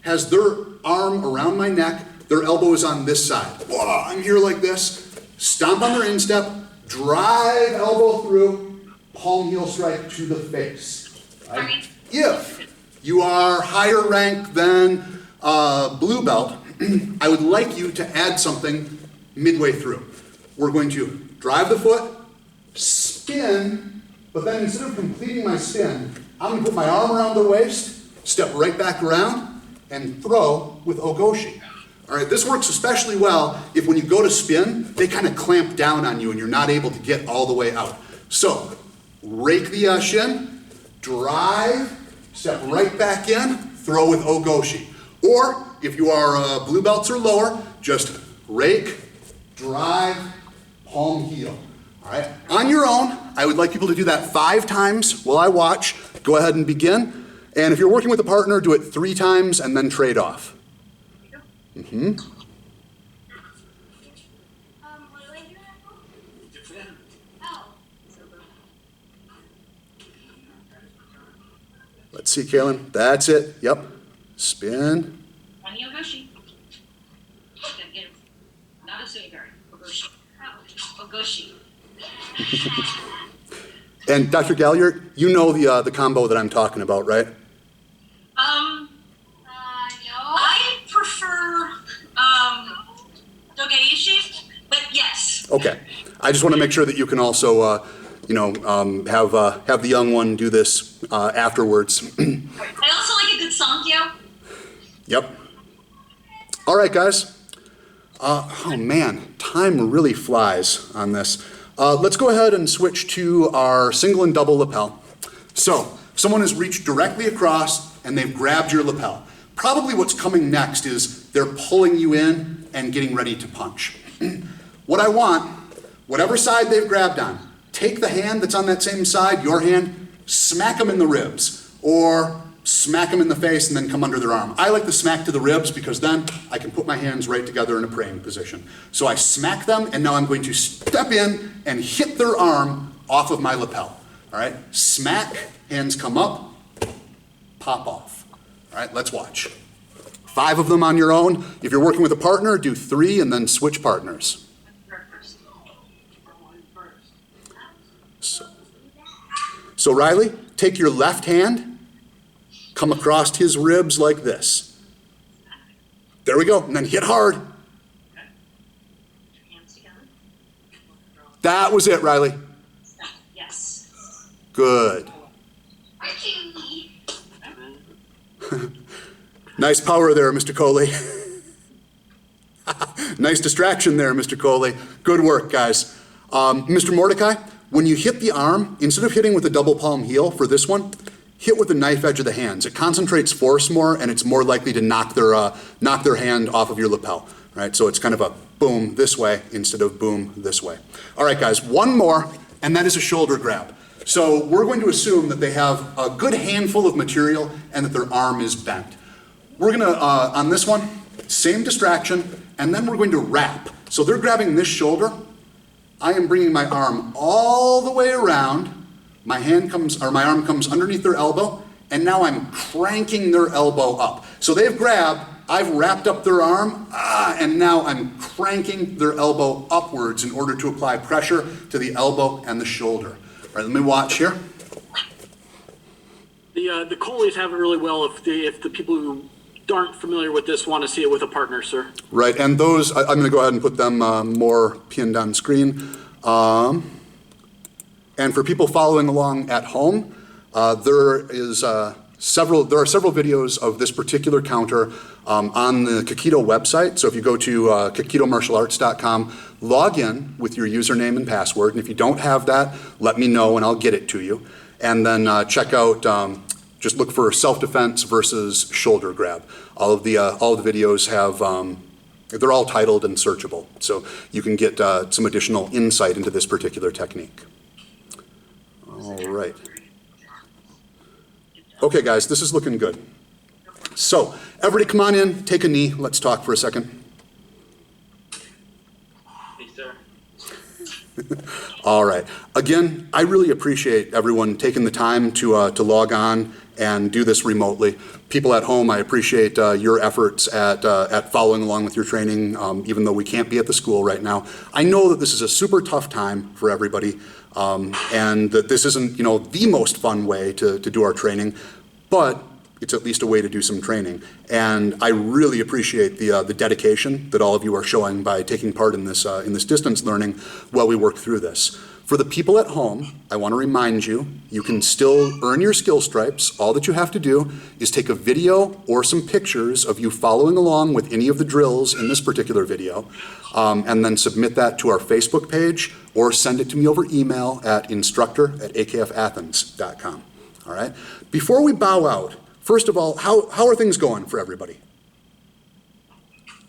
has their arm around my neck, their elbow is on this side. Whoa, I'm here like this. Stomp on their instep, drive elbow through, palm heel strike to the face. Right? If you are higher ranked than blue belt, I would like you to add something midway through. We're going to drive the foot, spin, but then instead of completing my spin, I'm going to put my arm around the waist, step right back around, and throw with ogoshi. All right, this works especially well if when you go to spin, they kind of clamp down on you and you're not able to get all the way out. So, rake the shin, drive, step right back in, throw with ogoshi. Or, if you are blue belts or lower, just rake, drive, palm heel. All right, on your own, I would like people to do that 5 times while I watch. Go ahead and begin. And if you're working with a partner, do it 3 times and then trade off. Mm-hmm. What do I do now? Oh. Let's see, Kaylin. That's it. Yep. Spin. One Ogoshi. Not a sweetheart. Ogoshi. Ogoshi. And Dr. Galliard, you know the combo that I'm talking about, right? No. I prefer Dogeishi, but yes. Okay. I just want to make sure that you can also, have the young one do this afterwards. I also like a good Sankyo. Yep. All right, guys. Oh man, time really flies on this. Let's go ahead and switch to our single and double lapel. So, someone has reached directly across and they've grabbed your lapel. Probably what's coming next is they're pulling you in and getting ready to punch. What I want, whatever side they've grabbed on, take the hand that's on that same side, your hand, smack them in the ribs, or smack them in the face and then come under their arm. I like to smack to the ribs because then I can put my hands right together in a praying position. So I smack them and now I'm going to step in and hit their arm off of my lapel. All right, smack, hands come up, pop off. All right, let's watch. 5 of them on your own. If you're working with a partner, do 3 and then switch partners. So Riley, take your left hand, come across his ribs like this. There we go, and then hit hard. That was it, Riley. Yes. Good. Nice power there, Mr. Coley. Nice distraction there, Mr. Coley. Good work, guys. Mr. Mordecai, when you hit the arm, instead of hitting with a double palm heel for this one, hit with the knife edge of the hands. It concentrates force more, and it's more likely to knock their hand off of your lapel. Right? So it's kind of a boom this way instead of boom this way. All right, guys, one more, and that is a shoulder grab. So we're going to assume that they have a good handful of material and that their arm is bent. We're going to, on this one, same distraction, and then we're going to wrap. So they're grabbing this shoulder. I am bringing my arm all the way around. My arm comes underneath their elbow, and now I'm cranking their elbow up. So they've grabbed, I've wrapped up their arm, and now I'm cranking their elbow upwards in order to apply pressure to the elbow and the shoulder. All right, let me watch here. The Coleys have it really well if the people who aren't familiar with this want to see it with a partner, sir. Right, and those, I'm going to go ahead and put them more pinned on screen. And for people following along at home, there are several videos of this particular counter on the Kekido website. So if you go to kekidomartialarts.com, log in with your username and password. And if you don't have that, let me know and I'll get it to you. And then check out, just look for self-defense versus shoulder grab. All the videos have, they're all titled and searchable. So you can get some additional insight into this particular technique. All right. Okay, guys, this is looking good. So, everybody come on in, take a knee. Let's talk for a second. Hey, sir. All right. Again, I really appreciate everyone taking the time to log on and do this remotely. People at home, I appreciate your efforts at following along with your training, even though we can't be at the school right now. I know that this is a super tough time for everybody, and that this isn't, the most fun way to do our training, but it's at least a way to do some training. And I really appreciate the dedication that all of you are showing by taking part in this distance learning while we work through this. For the people at home, I want to remind you, you can still earn your skill stripes. All that you have to do is take a video or some pictures of you following along with any of the drills in this particular video, and then submit that to our Facebook page or send it to me over email at instructor@akfathens.com. All right? Before we bow out, first of all, how are things going for everybody?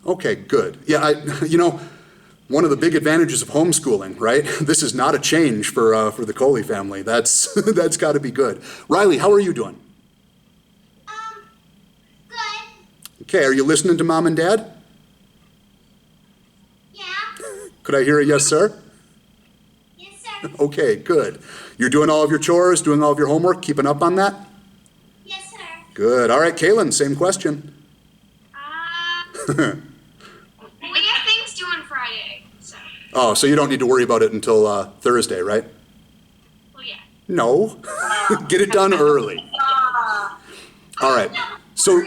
Okay, good. Yeah, one of the big advantages of homeschooling, right? This is not a change for the Coley family. That's got to be good. Riley, how are you doing? Good. Okay, are you listening to Mom and Dad? Yeah. Could I hear a yes, sir? Yes, sir. Okay, good. You're doing all of your chores, doing all of your homework, keeping up on that? Yes, sir. Good. All right, Kaylin, same question. We got things due on Friday, so. Oh, so you don't need to worry about it until Thursday, right? Well, yeah. No. Get it done early. All right. So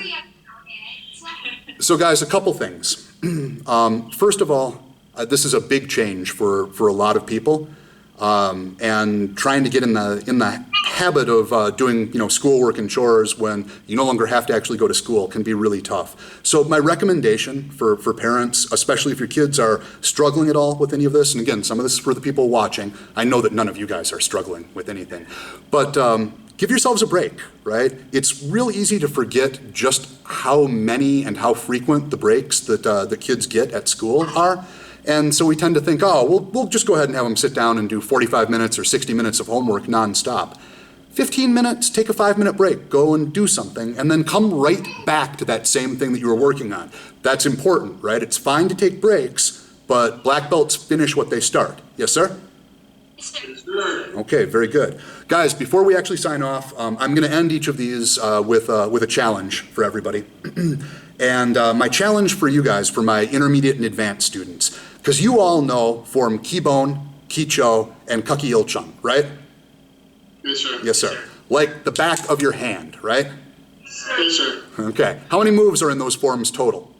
guys, a couple things. First of all, this is a big change for a lot of people, and trying to get in the habit of doing schoolwork and chores when you no longer have to actually go to school can be really tough. So my recommendation for parents, especially if your kids are struggling at all with any of this, and again, some of this is for the people watching. I know that none of you guys are struggling with anything, but give yourselves a break, right? It's real easy to forget just how many and how frequent the breaks that the kids get at school are. And so we tend to think, we'll just go ahead and have them sit down and do 45 minutes or 60 minutes of homework nonstop. 15 minutes, take a 5-minute break, go and do something, and then come right back to that same thing that you were working on. That's important, right? It's fine to take breaks, but black belts finish what they start. Yes, sir? Yes, sir. Okay, very good. Guys, before we actually sign off, I'm going to end each of these with a challenge for everybody. And my challenge for you guys, for my intermediate and advanced students, because you all know form Kibon, Kicho, and Kakiilchung, right? Yes, sir. Yes, sir. Like the back of your hand, right? Yes, sir. Okay. How many moves are in those forms total?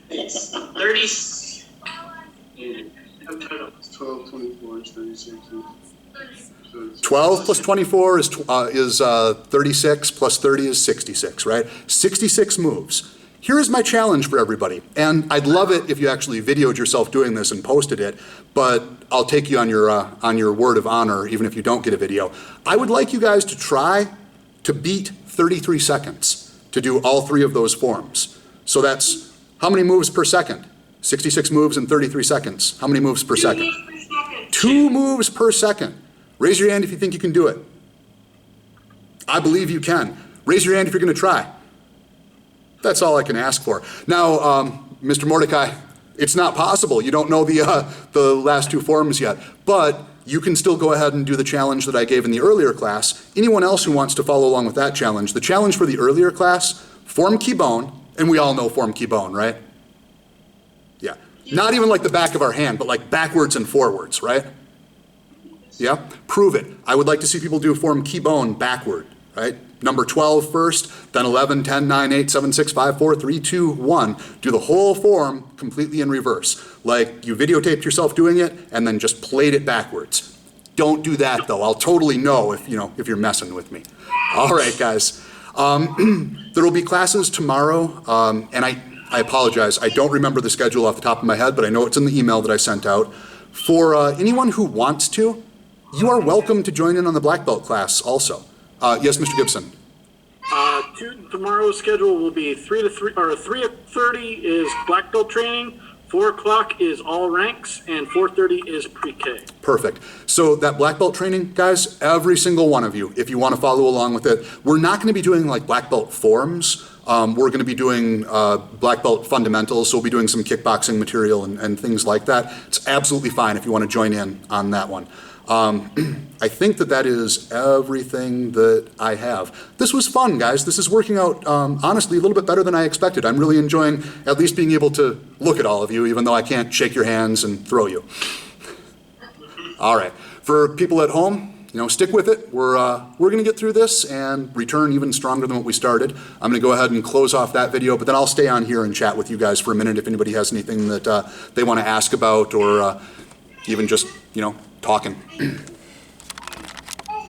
30. 12, 24, 36. 12 plus 24 is 36, plus 30 is 66, right? 66 moves. Here is my challenge for everybody, and I'd love it if you actually videoed yourself doing this and posted it, but I'll take you on your word of honor, even if you don't get a video. I would like you guys to try to beat 33 seconds to do all 3 of those forms. So that's how many moves per second? 66 moves in 33 seconds. How many moves per second? 2 moves per second. Raise your hand if you think you can do it. I believe you can. Raise your hand if you're going to try. That's all I can ask for. Now, Mr. Mordecai, it's not possible. You don't know the last 2 forms yet, but you can still go ahead and do the challenge that I gave in the earlier class. Anyone else who wants to follow along with that challenge, the challenge for the earlier class, form Kibon, and we all know form Kibon, right? Yeah. Not even like the back of our hand, but like backwards and forwards, right? Yeah? Prove it. I would like to see people do form Kibon backward, right? Number 12 first, then 11, 10, 9, 8, 7, 6, 5, 4, 3, 2, 1. Do the whole form completely in reverse. Like you videotaped yourself doing it and then just played it backwards. Don't do that though. I'll totally know if you're messing with me. All right, guys. There will be classes tomorrow, and I apologize. I don't remember the schedule off the top of my head, but I know it's in the email that I sent out. For anyone who wants to, you are welcome to join in on the black belt class also. Yes, Mr. Gibson. Tomorrow's schedule will be 3:30 is black belt training, 4 o'clock is all ranks, and 4:30 is pre-K. Perfect. So that black belt training, guys, every single one of you, if you want to follow along with it, we're not going to be doing like black belt forms. We're going to be doing black belt fundamentals, so we'll be doing some kickboxing material and things like that. It's absolutely fine if you want to join in on that one. I think that is everything that I have. This was fun, guys. This is working out, honestly, a little bit better than I expected. I'm really enjoying at least being able to look at all of you, even though I can't shake your hands and throw you. All right. For people at home, stick with it. We're going to get through this and return even stronger than what we started. I'm going to go ahead and close off that video, but then I'll stay on here and chat with you guys for a minute if anybody has anything that they want to ask about or even just, talking.